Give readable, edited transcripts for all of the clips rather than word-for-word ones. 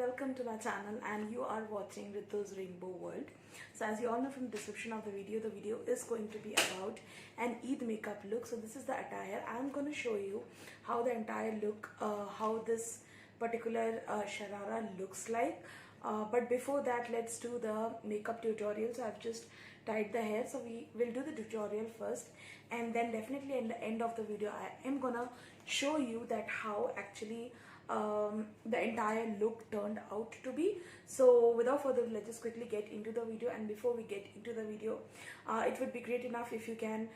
welcome to my channel and you are watching Ritu's Rainbow World. So as you all know from the description of the video is going to be about an Eid makeup look. So this is the attire. I'm going to show you how the entire look, how this particular sharara looks like. But before that, let's do the makeup tutorial. So I've just tied the hair, so we will do the tutorial first, and then definitely in the end of the video I am gonna show you that how actually the entire look turned out to be. So without further ado, let's just quickly get into the video. And before we get into the video, it would be great enough if you can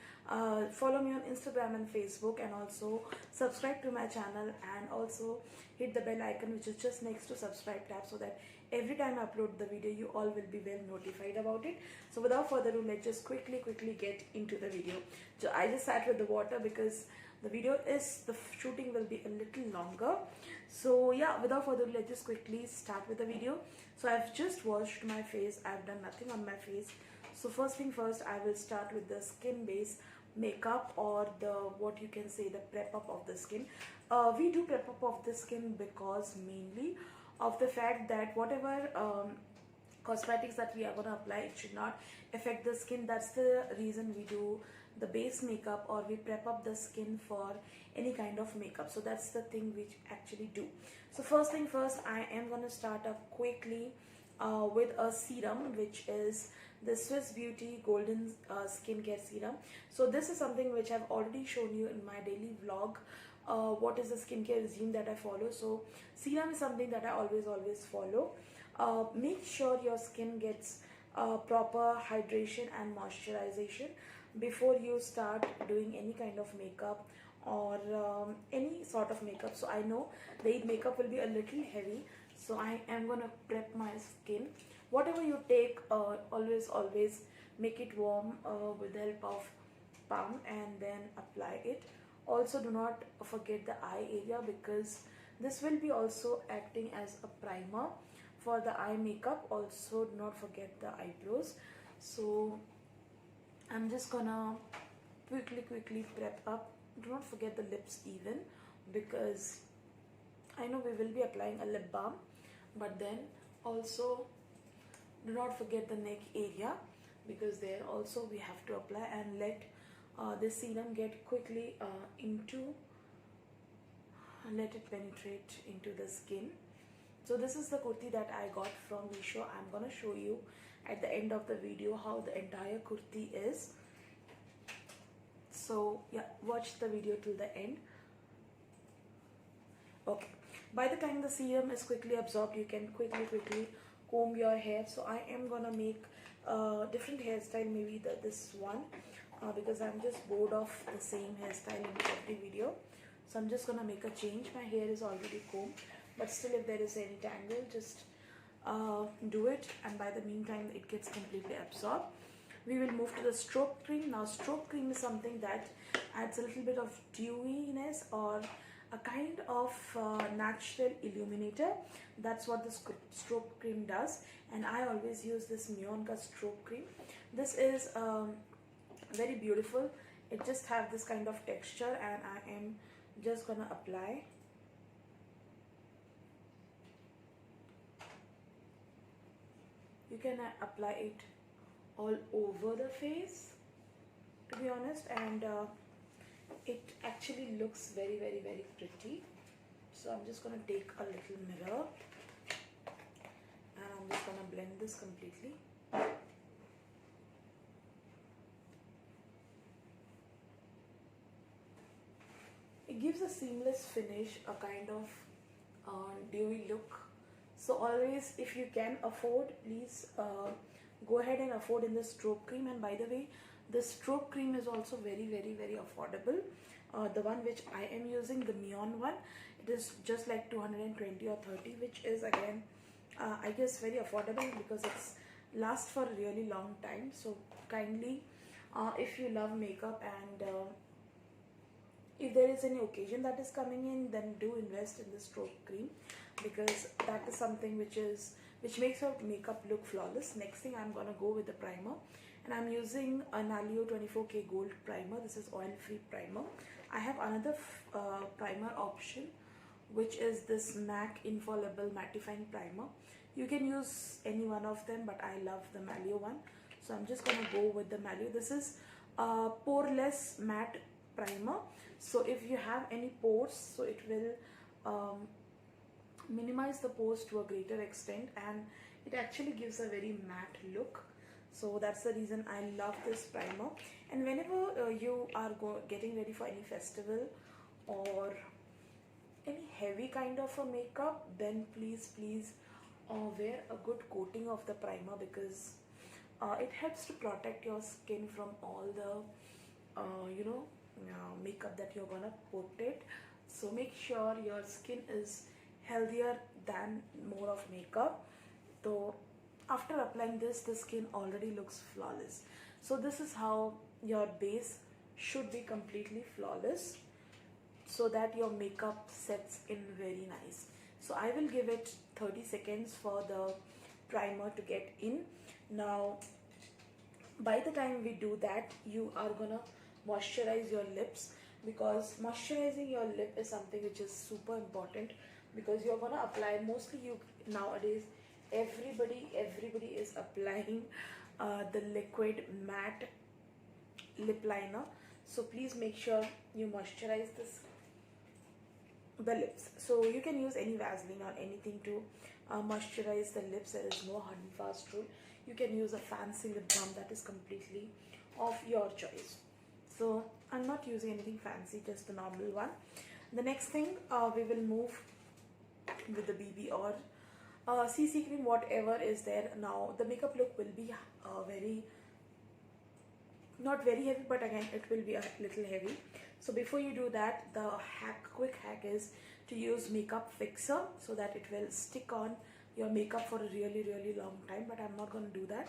follow me on Instagram and Facebook, and also subscribe to my channel, and also hit the bell icon which is just next to subscribe tab, so that every time I upload the video you all will be well notified about it. So without further ado, let's just quickly get into the video. So I just sat with the water because the shooting will be a little longer. So yeah, without further ado, let's just quickly start with the video. So I've just washed my face. I've done nothing on my face. So first thing first, I will start with the skin base makeup, or the what you can say the prep up of the skin. We do prep up of the skin because mainly of the fact that whatever cosmetics that we are going to apply, it should not affect the skin. That's the reason we do the base makeup, or we prep up the skin for any kind of makeup. So that's the thing which actually do. So first thing first, I am going to start up quickly with a serum, which is the Swiss Beauty Golden Skincare Serum. So this is something which I've already shown you in my daily vlog. What is the skincare regime that I follow. So serum is something that I always follow. Make sure your skin gets proper hydration and moisturization before you start doing any kind of makeup, or any sort of makeup. So I know the Eid makeup will be a little heavy, so I am gonna prep my skin. Whatever you take, always make it warm with the help of palm, and then apply it. Also, do not forget the eye area, because this will be also acting as a primer for the eye makeup. Also, do not forget the eyebrows. So I'm just gonna quickly prep up. Do not forget the lips even, because I know we will be applying a lip balm, but then also do not forget the neck area, because there also we have to apply, and let this serum get quickly let it penetrate into the skin. So this is the kurti that I got from Meesho. I'm gonna show you at the end of the video how the entire kurti is. So yeah, watch the video till the end. Okay, by the time the serum is quickly absorbed, you can quickly comb your hair. So I am gonna make a different hairstyle, maybe this one, because I'm just bored of the same hairstyle in every video. So I'm just gonna make a change. My hair is already combed, but still if there is any tangle, just do it, and by the meantime it gets completely absorbed. We will move to the stroke cream. Now stroke cream is something that adds a little bit of dewiness, or a kind of natural illuminator. That's what the stroke cream does, and I always use this Mionka stroke cream. This is very beautiful. It just have this kind of texture, and I am just gonna apply. You can apply it all over the face, to be honest, and it actually looks very pretty. So I'm just gonna take a little mirror, and I'm just gonna blend this completely. It gives a seamless finish, a kind of dewy look. So always, if you can afford, please go ahead and afford in the stroke cream. And by the way, the stroke cream is also very affordable. The one which I am using, the Mion one, it is just like 220 or 30, which is again I guess very affordable, because it's lasts for a really long time. So kindly, if you love makeup, and if there is any occasion that is coming in, then do invest in the stroke cream, because that is something which makes your makeup look flawless. Next thing, I'm gonna go with the primer, and I'm using an Alio 24K Gold primer. This is oil free primer. I have another primer option which is this MAC Infallible Mattifying Primer. You can use any one of them, but I love the Malio one, so I'm just gonna go with the Malio. This is a poreless matte primer, so if you have any pores, so it will minimize the pores to a greater extent, and it actually gives a very matte look. So that's the reason I love this primer. And whenever you are getting ready for any festival or any heavy kind of a makeup, then please wear a good coating of the primer, because it helps to protect your skin from all the makeup that you're gonna put it. So make sure your skin is healthier than more of makeup. So after applying this, the skin already looks flawless. So this is how your base should be completely flawless, so that your makeup sets in very nice. So I will give it 30 seconds for the primer to get in. Now by the time we do that, you are gonna moisturize your lips, because moisturizing your lip is something which is super important, because you're gonna apply, mostly you nowadays everybody is applying the liquid matte lip liner. So please make sure you moisturize the lips. So you can use any Vaseline or anything to moisturize the lips. There is no hard and fast rule. You can use a fancy lip balm, that is completely of your choice. So I'm not using anything fancy, just the normal one. The next thing, we will move with the BB or CC cream, whatever is there. Now the makeup look will be not very heavy, but again it will be a little heavy. So before you do that, the quick hack is to use makeup fixer, so that it will stick on your makeup for a really long time. But I'm not going to do that,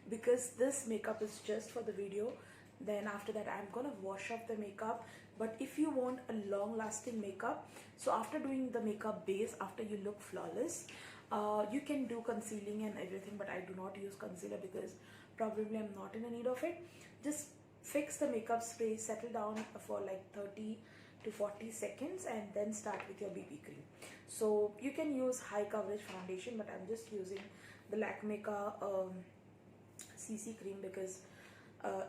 because this makeup is just for the video. Then after that I'm gonna wash off the makeup. But if you want a long lasting makeup, so after doing the makeup base, after you look flawless, you can do concealing and everything, but I do not use concealer because probably I'm not in a need of it. Just fix the makeup spray, settle down for like 30 to 40 seconds, and then start with your BB cream. So you can use high coverage foundation, but I'm just using the Lakme CC cream, because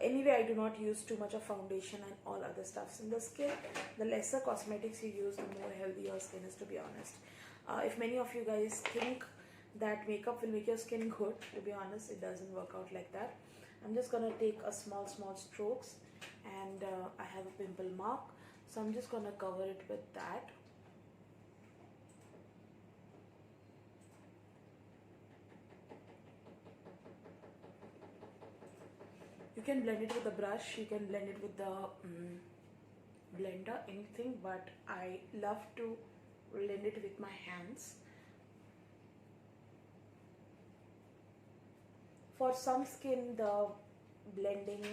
anyway I do not use too much of foundation and all other stuffs in the skin. The lesser cosmetics you use, the more healthy your skin is, to be honest. If many of you guys think that makeup will make your skin good, to be honest, it doesn't work out like that. I'm just gonna take a small strokes, and I have a pimple mark, so I'm just gonna cover it with that. You can blend it with a brush, you can blend it with the blender, anything, but I love to blend it with my hands. For some skin, the blending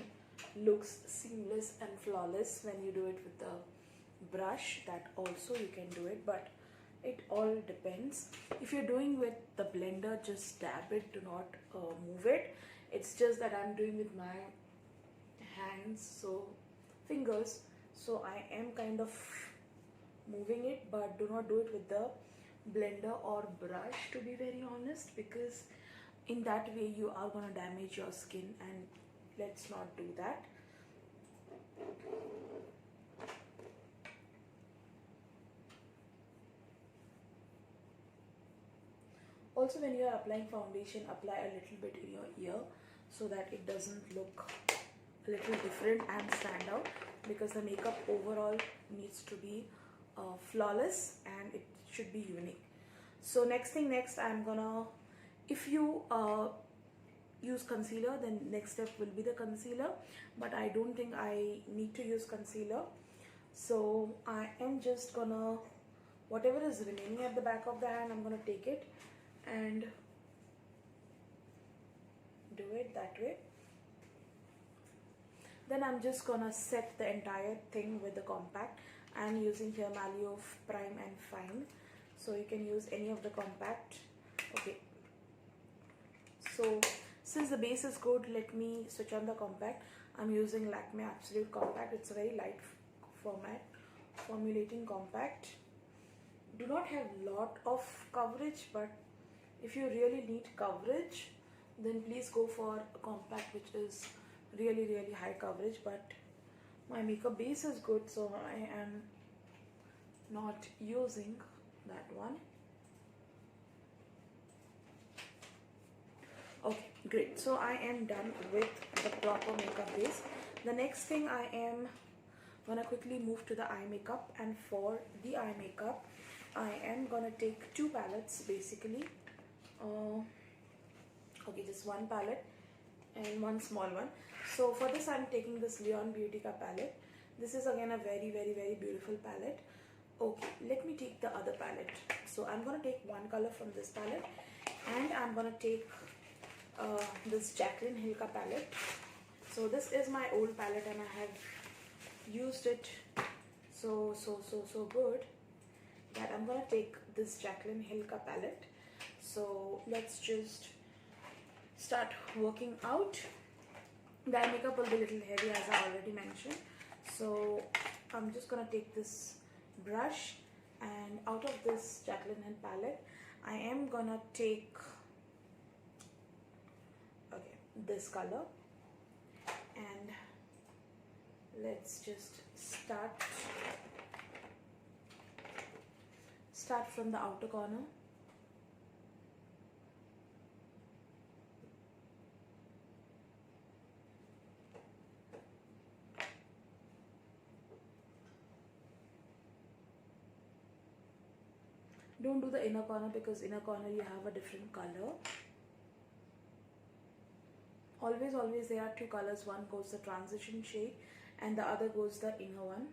looks seamless and flawless when you do it with the brush. That also you can do it, but it all depends. If you're doing with the blender, just dab it, do not move it. It's just that I'm doing with my hands, so fingers, so I am kind of moving it, but do not do it with the blender or brush, to be very honest, because in that way you are gonna damage your skin, and let's not do that. Also, when you are applying foundation, apply a little bit in your ear, so that it doesn't look a little different and stand out, because the makeup overall needs to be flawless and it should be unique. So next, I'm gonna, if you use concealer, then next step will be the concealer, but I don't think I need to use concealer. So I am just gonna, whatever is remaining at the back of the hand, I'm gonna take it and do it that way. Then I'm just gonna set the entire thing with the compact. I'm using here Malio Prime and Fine, so you can use any of the compact. Okay, so since the base is good, let me switch on the compact. I'm using Lakme Absolute Compact. It's a very light format formulating compact. do not have lot of coverage, but if you really need coverage, then please go for a compact which is really high coverage. But my makeup base is good, so I am not using that one. Okay, great. So I am done with the proper makeup base. The next thing, I am gonna quickly move to the eye makeup, and for the eye makeup I am gonna take two palettes basically. Okay, just one palette and one small one. So for this I'm taking this Leon Beautica palette. This is again a very beautiful palette. Okay, let me take the other palette. So I'm gonna take one color from this palette, and I'm gonna take this Jaclyn Hill palette. So this is my old palette and I have used it so good that I'm gonna take this Jaclyn Hill palette. So let's just start working out. The eye makeup will be a little heavy, as I already mentioned. So I'm just gonna take this brush, and out of this Jaclyn Hill palette I am gonna take this color, and let's just start from the outer corner. Don't do the inner corner, because inner corner you have a different color. Always there are two colors. One goes the transition shade and the other goes the inner one.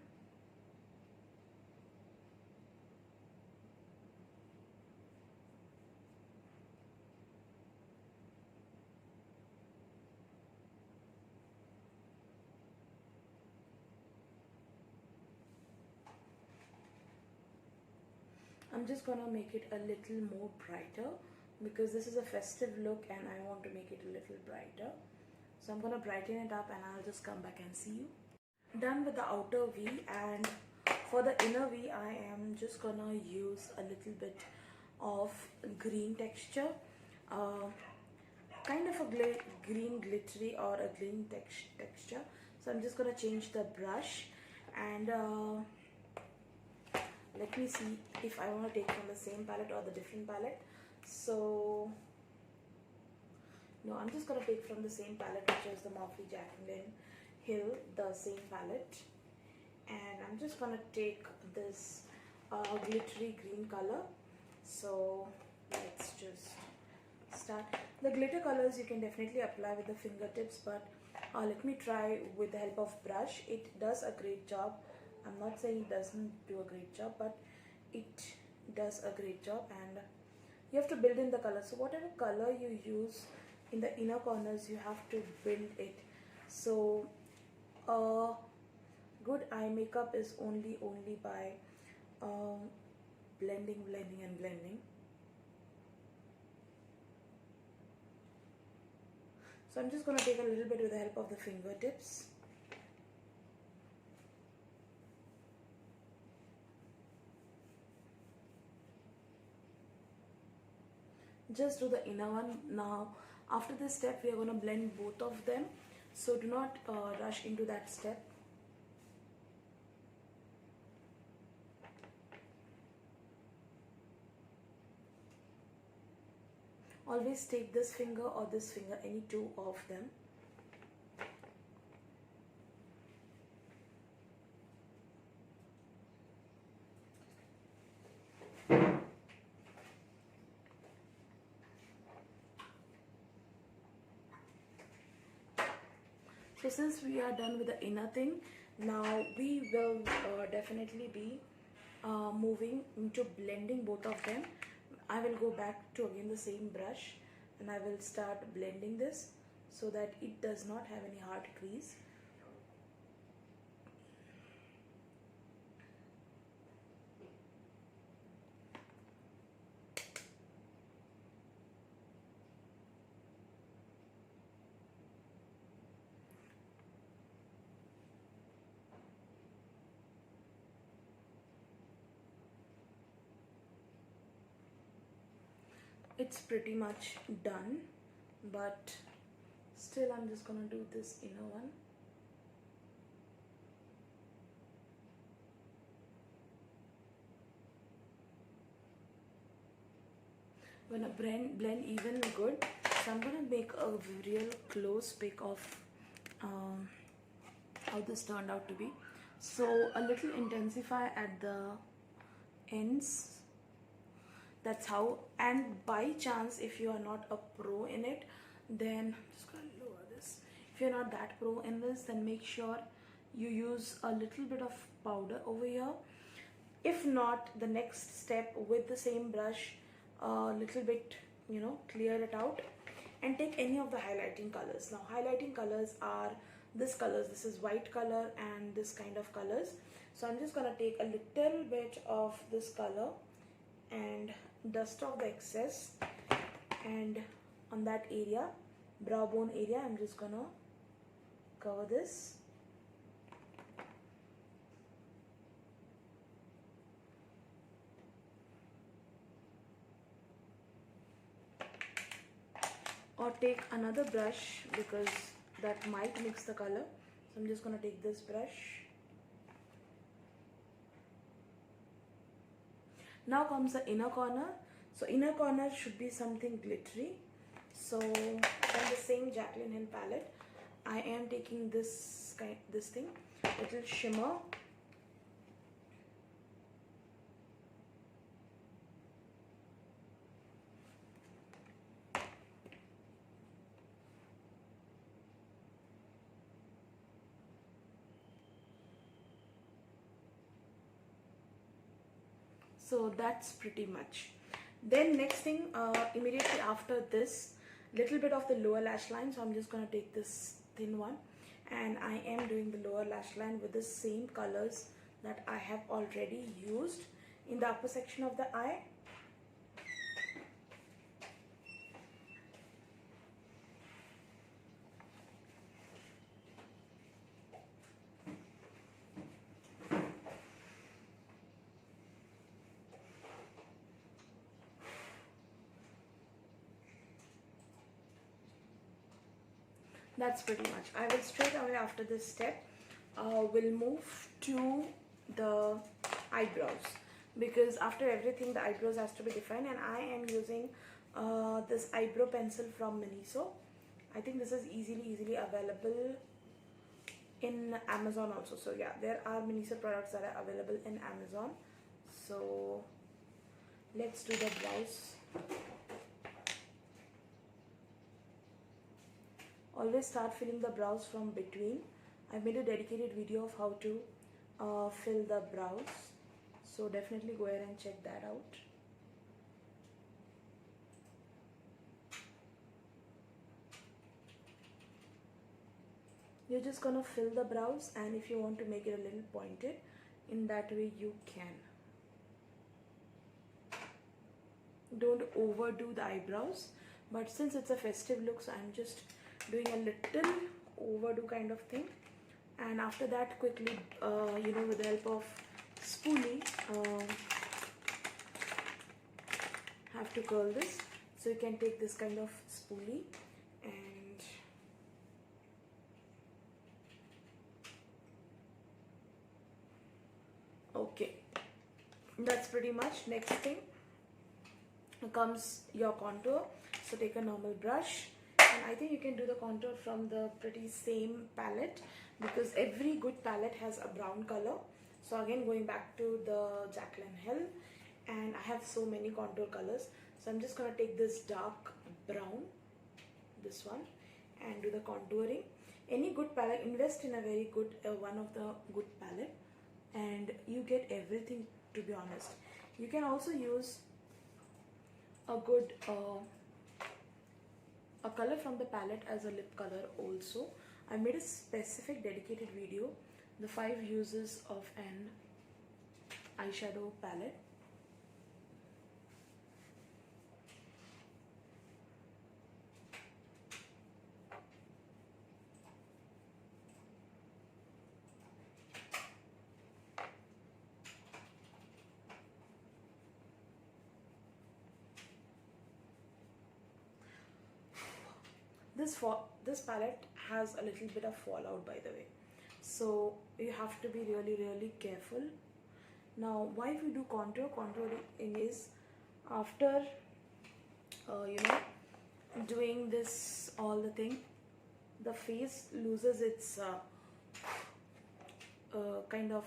I'm just gonna make it a little more brighter, because this is a festive look and I want to make it a little brighter. So I'm gonna brighten it up and I'll just come back and see you. Done with the outer V, and for the inner V I am just gonna use a little bit of green texture, kind of a green glittery or a green texture. So I'm just gonna change the brush, and let me see if I want to take from the same palette or the different palette. So no, I'm just gonna take from the same palette, which is the Morphe Jaclyn Hill, the same palette, and I'm just gonna take this glittery green color. So let's just start. The glitter colors you can definitely apply with the fingertips, but let me try with the help of brush. It does a great job. I'm not saying it doesn't do a great job, but it does a great job, and you have to build in the color. So whatever color you use in the inner corners, you have to build it. So good eye makeup is only by blending and blending. So I'm just going to take a little bit with the help of the fingertips. Just do the inner one. Now after this step we are going to blend both of them, so do not rush into that step. Always take this finger or this finger, any two of them. So since we are done with the inner thing, now we will definitely be moving into blending both of them. I will go back to again the same brush and I will start blending this so that it does not have any hard crease. it's pretty much done, but still I'm just gonna do this inner one. Gonna blend even good. So I'm gonna make a real close pic of how this turned out to be. So a little intensify at the ends. That's how. And by chance, if you are not a pro in it, then I'm just gonna lower this. If you're not that pro in this, then make sure you use a little bit of powder over here. If not, the next step, with the same brush, a little bit, you know, clear it out and take any of the highlighting colors. Now highlighting colors are this colors. This is white color and this kind of colors. So I'm just gonna take a little bit of this color and dust off the excess, and on that area, brow bone area, I'm just gonna cover this. Or take another brush, because that might mix the color. So I'm just gonna take this brush. Now comes the inner corner. So inner corner should be something glittery. So from the same Jaclyn Hill palette, I am taking this thing, little shimmer. So that's pretty much. Then next thing, immediately after this, little bit of the lower lash line. So I'm just gonna take this thin one, and I am doing the lower lash line with the same colors that I have already used in the upper section of the eye. That's pretty much. I will straight away after this step will move to the eyebrows, because after everything the eyebrows has to be defined, and I am using this eyebrow pencil from Miniso. I think this is easily available in Amazon also. So yeah, there are Miniso products that are available in Amazon. So let's do the brows. Always start filling the brows from between. I made a dedicated video of how to fill the brows, so definitely go ahead and check that out. You're just gonna fill the brows, and if you want to make it a little pointed, in that way you can. Don't overdo the eyebrows, but since it's a festive look, so I'm just doing a little overdo kind of thing. And after that, quickly, you know, with the help of spoolie, have to curl this. So you can take this kind of spoolie and okay, that's pretty much. Next thing comes your contour. So take a normal brush, and I think you can do the contour from the pretty same palette, because every good palette has a brown color. So again, going back to the Jaclyn Hill, and I have so many contour colors. So I'm just gonna take this dark brown, this one, and do the contouring. Any good palette, invest in a very good one of the good palette, and you get everything, to be honest. You can also use a good a color from the palette as a lip color also. I made a specific dedicated video, the 5 uses of an eyeshadow palette. this palette has a little bit of fallout, by the way, so you have to be really careful. Now why we do contouring is after doing this all the thing, the face loses its kind of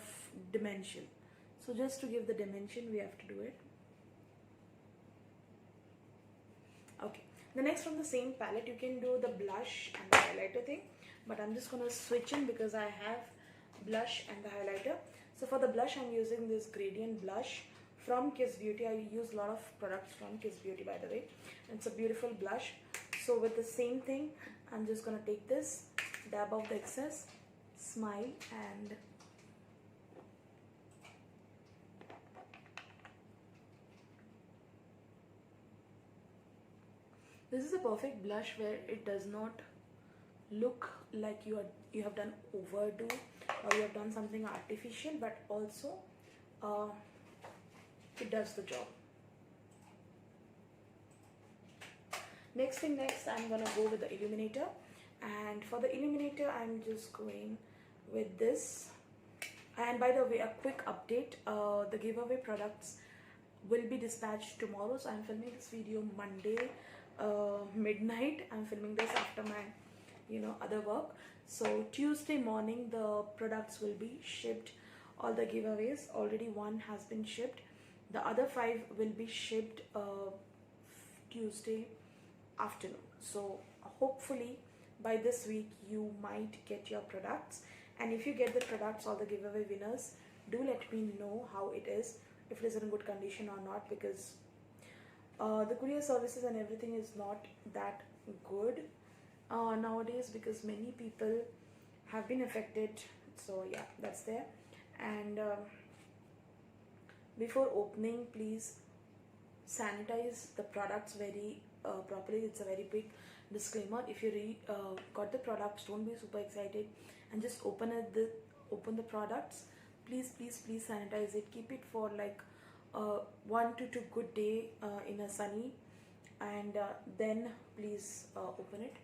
dimension. So just to give the dimension, we have to do it. Okay, the next from the same palette, you can do the blush and the highlighter thing, but I'm just gonna switch in because I have blush and the highlighter. So for the blush, I'm using this gradient blush from Kiss Beauty. I use a lot of products from Kiss Beauty, by the way. It's a beautiful blush. So with the same thing, I'm just gonna take this, dab off the excess, smile, and this is a perfect blush where it does not look like you have done overdo or you have done something artificial, but also it does the job. Next, I'm gonna go with the illuminator, and for the illuminator I'm just going with this. And by the way, a quick update, the giveaway products will be dispatched tomorrow. So I'm filming this video Monday midnight. I'm filming this after my other work. So Tuesday morning the products will be shipped. All the giveaways, already one has been shipped, the other 5 will be shipped Tuesday afternoon. So hopefully by this week you might get your products, and if you get the products, all the giveaway winners, do let me know how it is, if it is in good condition or not, because the courier services and everything is not that good nowadays, because many people have been affected. So yeah, that's there. And before opening, please sanitize the products very properly. It's a very big disclaimer. If you got the products, don't be super excited and just open the products. Please sanitize it. Keep it for like 1 to 2 good day in a sunny, and then please open it.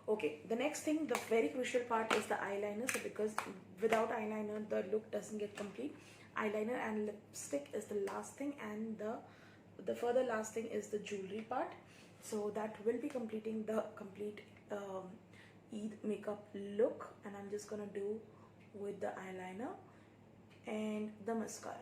Okay, the next thing, the very crucial part is the eyeliner. So because without eyeliner the look doesn't get complete. Eyeliner and lipstick is the last thing, and the further last thing is the jewelry part. So that will be completing the complete Eid makeup look, and I'm just gonna do with the eyeliner and the mascara.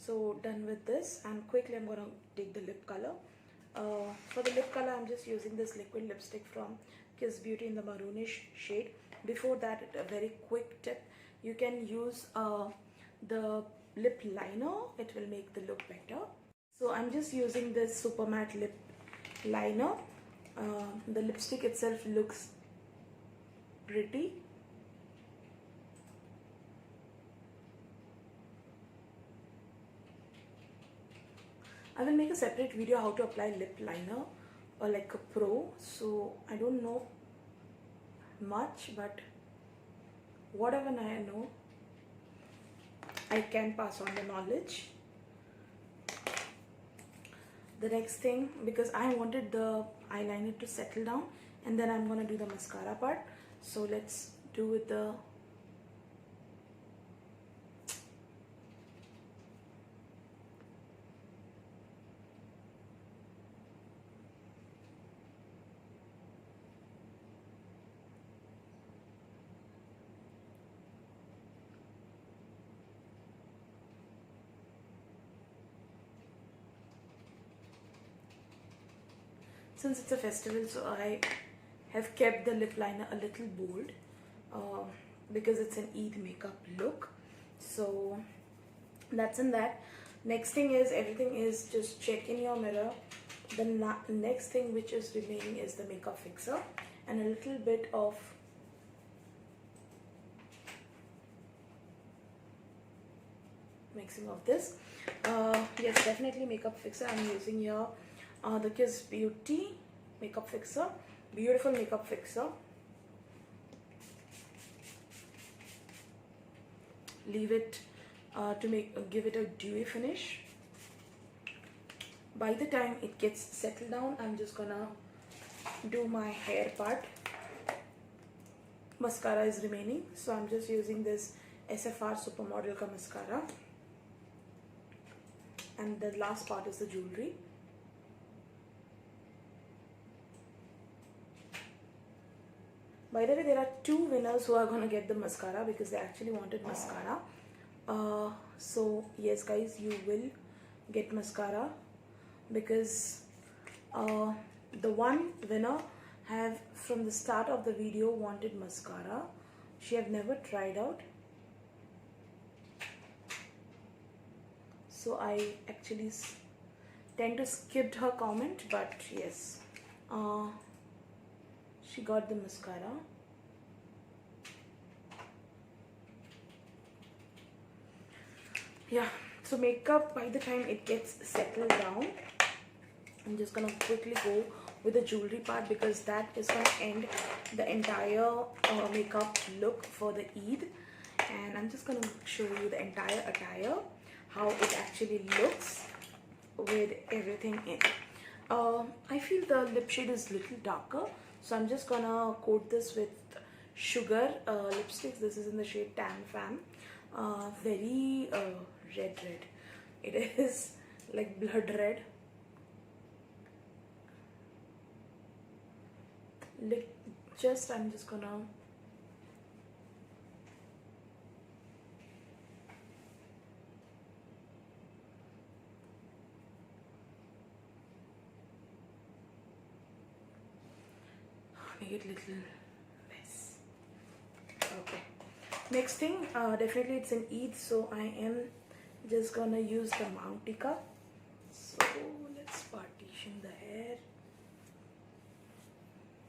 So done with this, and quickly I'm gonna take the lip color. For the lip color, I'm just using this liquid lipstick from Kiss Beauty in the maroonish shade. Before that, a very quick tip: you can use the lip liner. It will make the look better. So I'm just using this super matte lip liner. The lipstick itself looks pretty. I will make a separate video how to apply lip liner or like a pro. So I don't know much, but whatever I know, I can pass on the knowledge. The next thing, because I wanted the eyeliner to settle down, and then I'm gonna do the mascara part. So let's do with the since it's a festival, so I have kept the lip liner a little bold because it's an Eid makeup look. So that's in that. Next thing is, everything is just check in your mirror. The next thing which is remaining is the makeup fixer and a little bit of mixing of this. Yes, definitely makeup fixer. I'm using here the Kiss Beauty makeup fixer. Beautiful makeup fixer. Leave it to give it a dewy finish. By the time it gets settled down, I'm just gonna do my hair part. Mascara is remaining, so I'm just using this SFR Supermodel ka mascara, and the last part is the jewelry. By the way, there are two winners who are gonna get the mascara because they actually wanted mascara. So yes guys, you will get mascara because the one winner have from the start of the video wanted mascara. She have never tried out, so I actually tend to skip her comment, but yes, she got the mascara. Yeah, so makeup, by the time it gets settled down, I'm just gonna quickly go with the jewelry part because that is gonna end the entire makeup look for the Eid. And I'm just gonna show you the entire attire, how it actually looks with everything in. I feel the lip shade is a little darker, so I'm just gonna coat this with Sugar lipsticks. This is in the shade Tan Fam. Very red. It is like blood red. I'm just gonna make it little less. Okay. Next thing, definitely it's an Eid, so I am just gonna use the Mount Tika. So let's partition the hair.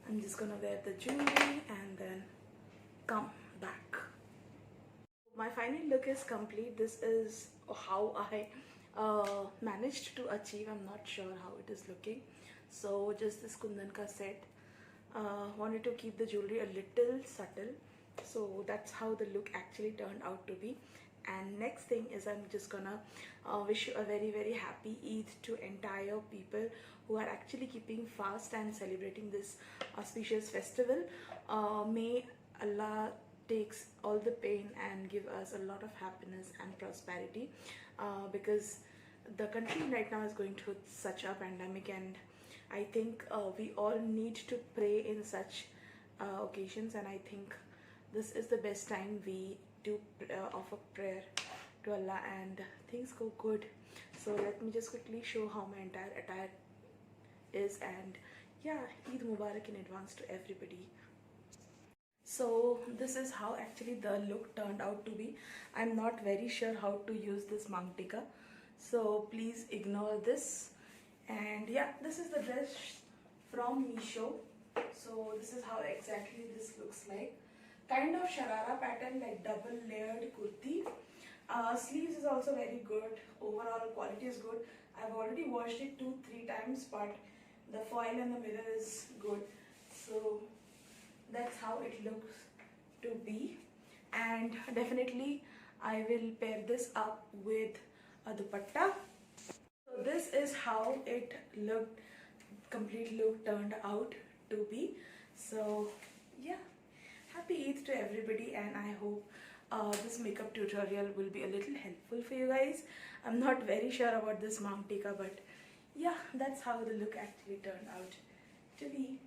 I'm just gonna wear the jewelry and then come back. My final look is complete. This is how I managed to achieve. I'm not sure how it is looking. So just this Kundan ka set. Wanted to keep the jewelry a little subtle. So that's how the look actually turned out to be. And next thing is, I'm just gonna wish you a very happy Eid to entire people who are actually keeping fast and celebrating this auspicious festival. May Allah takes all the pain and give us a lot of happiness and prosperity, because the country right now is going through such a pandemic, and I think we all need to pray in such occasions, and I think this is the best time we do offer prayer to Allah and things go good. So let me just quickly show how my entire attire is, and yeah, Eid Mubarak in advance to everybody. So this is how actually the look turned out to be. I'm not very sure how to use this Mount Tika, so please ignore this. And yeah, this is the dress from Meesho. So this is how exactly this looks like. Kind of sharara pattern, like double layered kurti. Sleeves is also very good. Overall quality is good. I've already washed it 2-3 times, but the foil and the mirror is good. So that's how it looks to be. And definitely I will pair this up with a dupatta. So this is how it looked, complete look turned out to be. So yeah, happy Eid to everybody, and I hope this makeup tutorial will be a little helpful for you guys. I'm not very sure about this Mount Tika, but yeah, that's how the look actually turned out to be.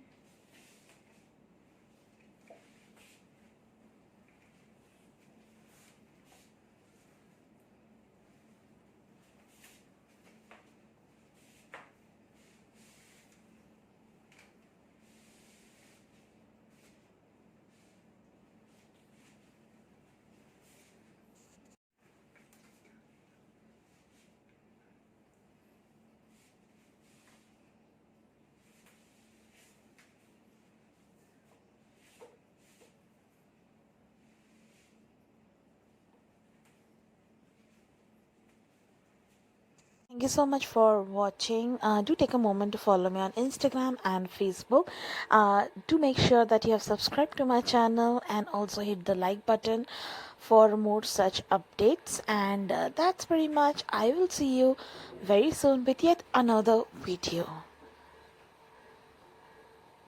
Thank you so much for watching. Do take a moment to follow me on Instagram and Facebook. Do make sure that you have subscribed to my channel and also hit the like button for more such updates. And that's pretty much. I will see you very soon with yet another video.